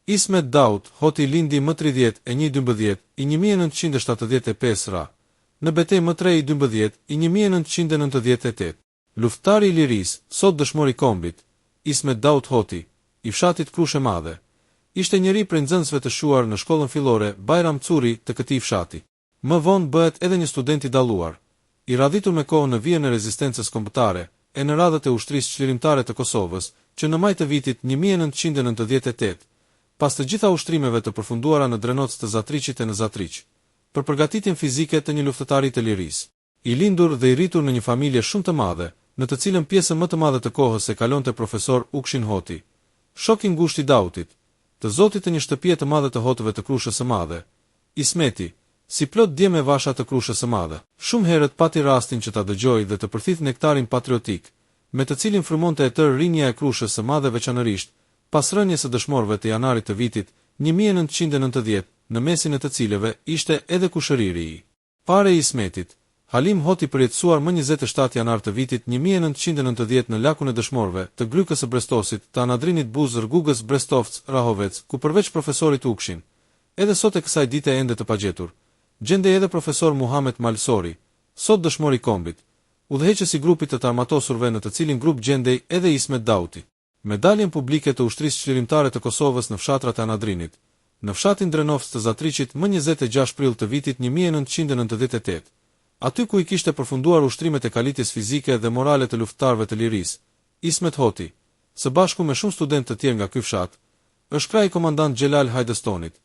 Ismet Daut, Hoti lindi më 30 e 1/12 i 1975 ra, në betejë më 3 i 12 i 1998. Luftari i lirisë, sot dëshmor i kombit, Ismet Daut Hoti, i fshatit Krushe Madhe, ishte njëri prej nxënësve të shuar në shkollën fillore Bajram Curi të këtij fshati. Më vonë bëhet edhe një student i dalluar, i radhitur me kohën në vijën e rezistencës kombëtare e në radhët e ushtrisë çlirimtare të Kosovës, që në maj të vitit 1998, pas të gjitha ushtrimeve të përfunduara në Drenoc të Zatriqit e në Zatriq, për përgatitjen fizike të një luftëtari të lirisë. I lindur dhe i rritur në një familje shumë të madhe, në të cilën pjesën më të madhe të kohës e kalonte profesor Ukshin Hoti, shok i ngushtë i Dautit, të zotit të një shtëpie të madhe të Hotëve të Krushës së Madhe. Ismeti, si plot djem e vasha të Krushës së Madhe, shumë herët pati rastin që ta dëgjoj dhe të përthith nektarin patriotik, me të cilin frymonte e tërë rinja e Krushës së Madhe veçanërisht, pas rënies së dëshmorëve të janarit të vitit 1990, në mesin e të cilëve ishte edhe kushëriri i pare i Ismetit, Halim Hoti, përjetësuar më 27 janar të vitit 1990 në lakun e dëshmorëve të Glykës së Brestosit, të Anadrinit Buzër, Gugës, Brestovc, Rahovec, ku përveç profesorit Ukshin, edhe sot e kësaj dite ende të pagjetur, gjendej edhe profesor Muhamet Malsori, sot dëshmor i kombit, udhëheqës i grupit të armatosurve, në të cilin grup gjendej edhe Ismet Dauti. Medaljen publike të ushtrisë çlirimtare të Kosovës në fshatrat e Anadrinit, në fshatin Drenovc të Zatriqit më 26 prill të vitit 1998, aty ku i kishte përfunduar ushtrimet e kalitjes fizike dhe morale të luftëtarëve të lirisë. Ismet Hoti, së bashku me shumë studentë të tjerë nga ky fshat, është kraj komandant Xhelal Hajdestonit,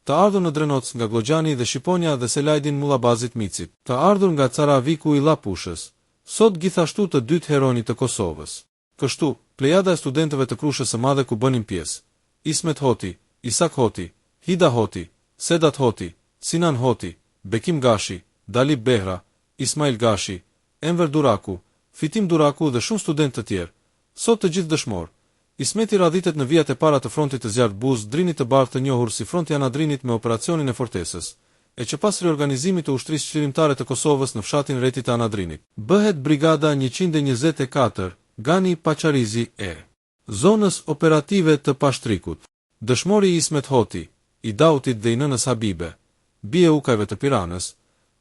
të ardhur në Drenoc nga Glogjani dhe Shqiponja dhe Selajdin Mullabazit Micit, të ardhur nga Caraviku i Llapushës, sot gjithashtu të dytë heroni të Kosovës. Kështu, plejada e studentëve të Krushës së Madhe ku bënin pjesë: Ismet Hoti, Isak Hoti, Hida Hoti, Sedat Hoti, Sinan Hoti, Bekim Gashi, Dalip Behra, Ismail Gashi, Enver Duraku, Fitim Duraku dhe shumë studentë të tjerë, sot të gjithë dëshmor. Ismeti radhitet në vijat e para të frontit të zjarrt Buz, Drinit të bardhë të njohur si fronti Anadrinit me operacionin e Fortesës, e që pas reorganizimit të ushtrisë çlirimtare të Kosovës në fshatin Reti të Anadrinit, bëhet brigada 124 Gani Pacharizi e zonës operative të Pashtrikut. Dëshmori Ismet Hoti, i Dautit dhe i nënës Habibe, bie ukajve të Piranës,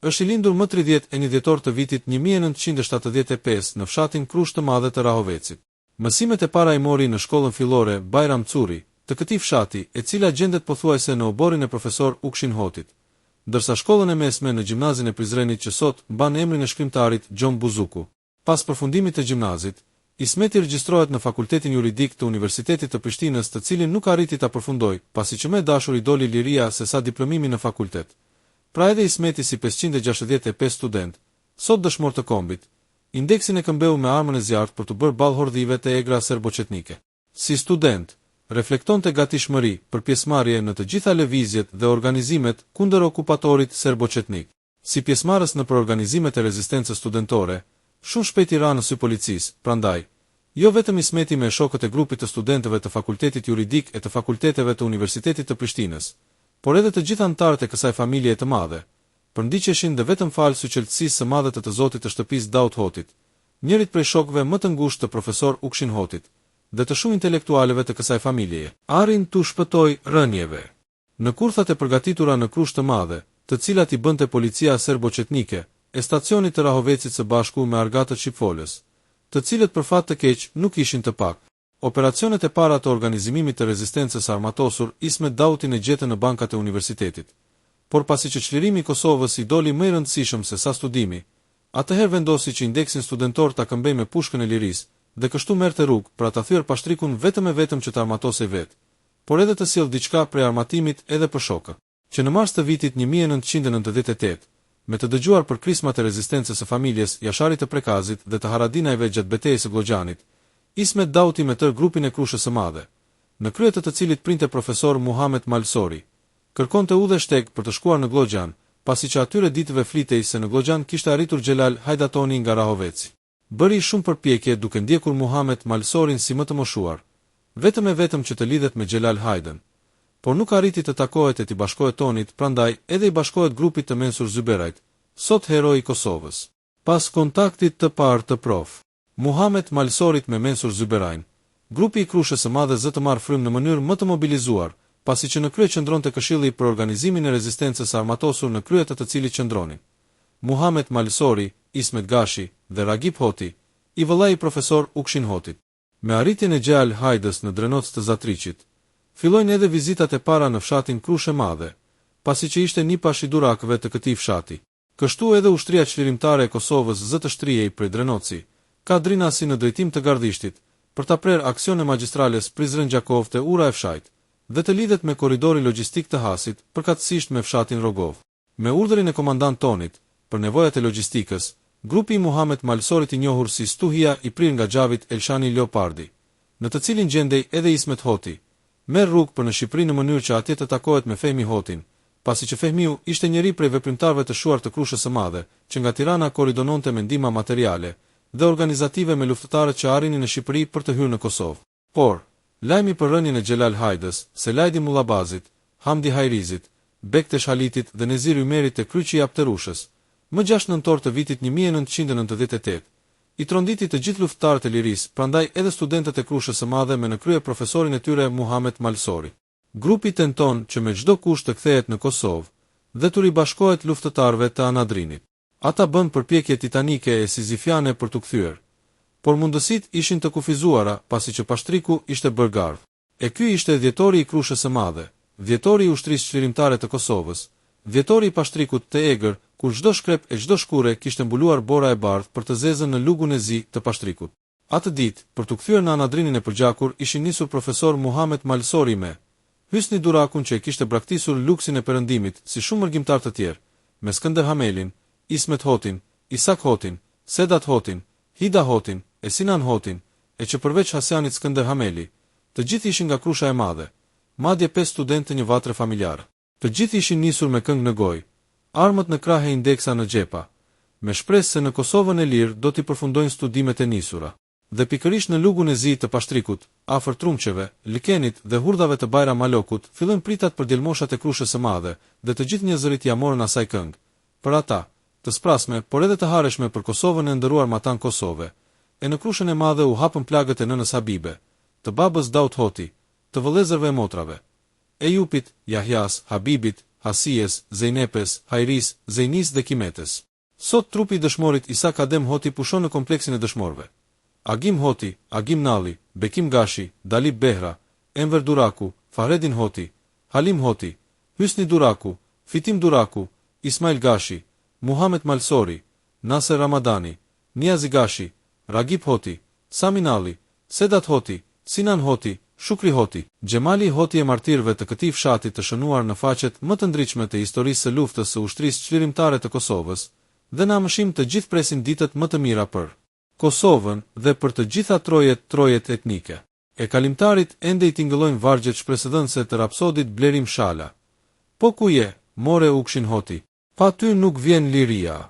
është i lindur më 31 dhjetor të vitit 1975 në fshatin Krush të Madhe të Rahovecit. Mësimet e para i mori në shkollën fillore Bajram Curi të këtij fshati, e cila gjendet pothuajse në oborin e profesor Ukshin Hotit, ndërsa shkollën e mesme në gjimnazin e Prizrenit, që sot mban emrin e shkrimtarit Gjon Buzuku. Pas përfundimit të gjimnazit, Ismeti regjistrohet në Fakultetin Juridik të Universitetit të Prishtinës, të cilin nuk arriti ta përfundoi, pasi që më dashur i doli liria se sa diplomimi në fakultet. Pra edhe Ismeti, si 565 student, sot dëshmor të kombit, indeksin e këmbeu me armën e zjarrt për të bërë ballë hordhive të egra serboqetnike. Si student, reflektonte gatishmëri për pjesëmarrje në të gjitha lëvizjet dhe organizimet kundër okupatorit serboqetnik. Si pjesëmarrës në organizimet e rezistencës studentore, shumë shpejt i ra në sy policisë, prandaj, jo vetëm Ismeti me shokët e grupit të studentëve të Fakultetit Juridik e të fakulteteve të Universitetit të Prishtinës, por edhe të gjithë anëtarët e kësaj familje të madhe, përndiqeshin dhe vetëm falë suqeltësisë së madhe të zotit të shtëpisë Daut Hotit, njërit prej shokëve më të ngushtë të profesor Ukshin Hotit, dhe të shumë intelektualeve të kësaj familjeje, arrin të shpëtoi rënjeve. Në kurthat e përgatitura në Krush të Madhe, të cilat i bënte policia serboqetnike, e stacionit të Rahovecit së bashku me argatët shqipfolës, të cilët për fat të keq nuk ishin të pak. Operacionet e para të organizimit të rezistencës armatosur, Ismet Dautin e gjetën në bankat e universitetit. Por pasi që çlirimi i Kosovës i doli më i rëndësishëm se sa studimi, atëherë vendosi që indeksin studentor ta këmbej me pushkën e lirisë, dhe kështu merrte rrugë për ta thyer Pashtrikun vetëm e vetëm që të armatosej vetë, por edhe të sjell diçka prej armatimit edhe për shokë. Që në mars të vitit 1998, me të dëgjuar për krismat e rezistencës së familjes Jasharit të Prekazit dhe të Haradinajve gjatë betejës së Glogjanit, Ismet Dauti me tërë grupin e Krushës së Madhe, në krye të cilit printe profesor Muhamet Malsori, kërkonte udhë shteg për të shkuar në Glogjan, pasi që atyre ditëve flitej se në Glogjan kishte arritur Xhelal Hajdatoni nga Rahoveci. Bëri shumë përpjekje duke ndjekur Muhamet Malsorin si më të moshuar, vetëm e vetëm që të lidhet me Xhelal Hajden, por nuk arriti të takohet e t'i bashkohet Tonit, prandaj edhe i bashkohet grupit të Mensur Zyberajt, sot heroi i Kosovës. Pas kontaktit të parë të prof. Muhamet Malsorit me Mensur Zyberajn, grupi i Krushës së Madhe zë të marrë frymë në mënyrë më të mobilizuar, pasi që në krye qëndronte Këshilli për organizimin e rezistencës armatosur në krye të cilit qëndronin Muhamet Malsori, Ismet Gashi dhe Ragip Hoti, i vëllai i profesor Ukshin Hotit. Me arritjen e Xheal Hajdës në Drenoc të Zatriqit, fillojnë edhe vizitat e para në fshatin Krushë e Madhe, pasi që ishte një pashidurakëve të këtij fshati. Kështu edhe ushtria çlirimtare e Kosovës zë të shtrihej prej Drenoci, ka drinasi në drejtim të Gardishtit, për ta prerë aksione magjistrales Prizren Gjakov te ura e fshajt, dhe të lidhet me korridori logjistik të Hasit, përkatësisht me fshatin Rogov. Me urdhërin e komandant Tonit, për nevojat e logjistikës, grupi i Muhamet Malsorit i njohur si Stuhia i prir nga Xhavit Elshani Leopardi, në të cilin gjendej edhe Ismet Hoti, merr rrugë për në Shqipëri në mënyrë që atje të takohet me Fehmi Hotin, pasi që Fehmiu ishte njëri prej veprimtarëve të shuar të Krushës së Madhe, që nga Tirana koridononte me ndihma materiale dhe organizative me luftëtarët që arrinin në Shqipëri për të hyrë në Kosovë. Por, lajmi për rënien e Xhelal Hajdës, Selajdi Mullabazit, Hamdi Hajrizit, Bektesh Halitit dhe Nezir Ymerit të Kryqi i Apterushës, më 6 nëntor të vitit 1998, i tronditi të gjithë luftëtarët e lirisë, prandaj edhe studentët e Krushës së Madhe me në krye profesorin e tyre Muhamet Malsori. Grupi tenton që me çdo kusht të kthehet në Kosovë dhe të ribashkohet luftëtarëve të Anadrinit. Ata bën përpjekje titanike e sizifiane për t'u kthyer, por mundësitë ishin të kufizuara pasi që pashtriku ishte bërë garv. E ky ishte dhjetori i Krushës së Madhe, dhjetori i ushtrisë çlirimtare të Kosovës, dhjetori i pashtrikut të egër, kur çdo shkrep e çdo shkure kishte mbuluar bora e bardhë për të zezën në lugun e zi të pashtrikut. Atë ditë, për t'u kthyer në Anadrinin e përgjakur, ishin nisur profesor Muhamet Malsori me Hysni Durakun që e kishte braktisur luksin e perëndimit, si shumë mërgjimtar të tjerë, me Skënder Hamelin, Ismet Hotin, Isak Hotin, Sedat Hotin, Hida Hotin, e Sinan Hotin, e që përveç Hasjanit Skënder Hameli, të gjithë ishin nga Krusha e Madhe, madje 5 studentë një vatre familjare. Të gjithë ishin nisur me këngë në gojë, armët në krahë e indeksa në xhepa, me shpresë se në Kosovën e lirë do t'i përfundojnë studimet e nisura. Dhe pikërisht në lugun e zi të pashtrikut, afër Trumçeve, Likenit dhe hurdhave të Bajram Malokut, fillojnë pritat për djelmoshat e Krushës së Madhe, dhe të gjithë njerëzit ja morën asaj këngë. Për ata, të sprasme, por edhe të hareshme për Kosovën e ndëruar matan Kosove, e në Krushën e Madhe u hapën plagët e nënës Habibe, të babës Daut Hoti, të vëllezërve e motrave, Ejupit, Jahjas, Habibit, Hasijes, Zejnepes, Hajris, Zejnis dhe Kimetes. Sot trupi i dëshmorit Isak Adem Hoti pushon në kompleksin e dëshmorëve. Agim Hoti, Agim Nalli, Bekim Gashi, Dalip Behra, Enver Duraku, Fahredin Hoti, Halim Hoti, Hysni Duraku, Fitim Duraku, Ismail Gashi, Muhamet Malsori, Nasser Ramadani, Niazi Gashi, Ragip Hoti, Sami Nalli, Sedat Hoti, Sinan Hoti, Shukri Hoti. Xhemali Hoti e martirëve të këtij fshati të shënuar në faqet më të ndritshme të historisë së luftës së ushtrisë çlirimtare të Kosovës, dhe na mëshim të gjithë presin ditët më të mira për Kosovën dhe për të gjitha trojet etnike. E kalimtarit ende i tingëllojnë vargjet shpresëdhënëse të rapsodit Blerim Shala. Po ku je, more Ukshin Hoti? Pa ty nuk vjen liria.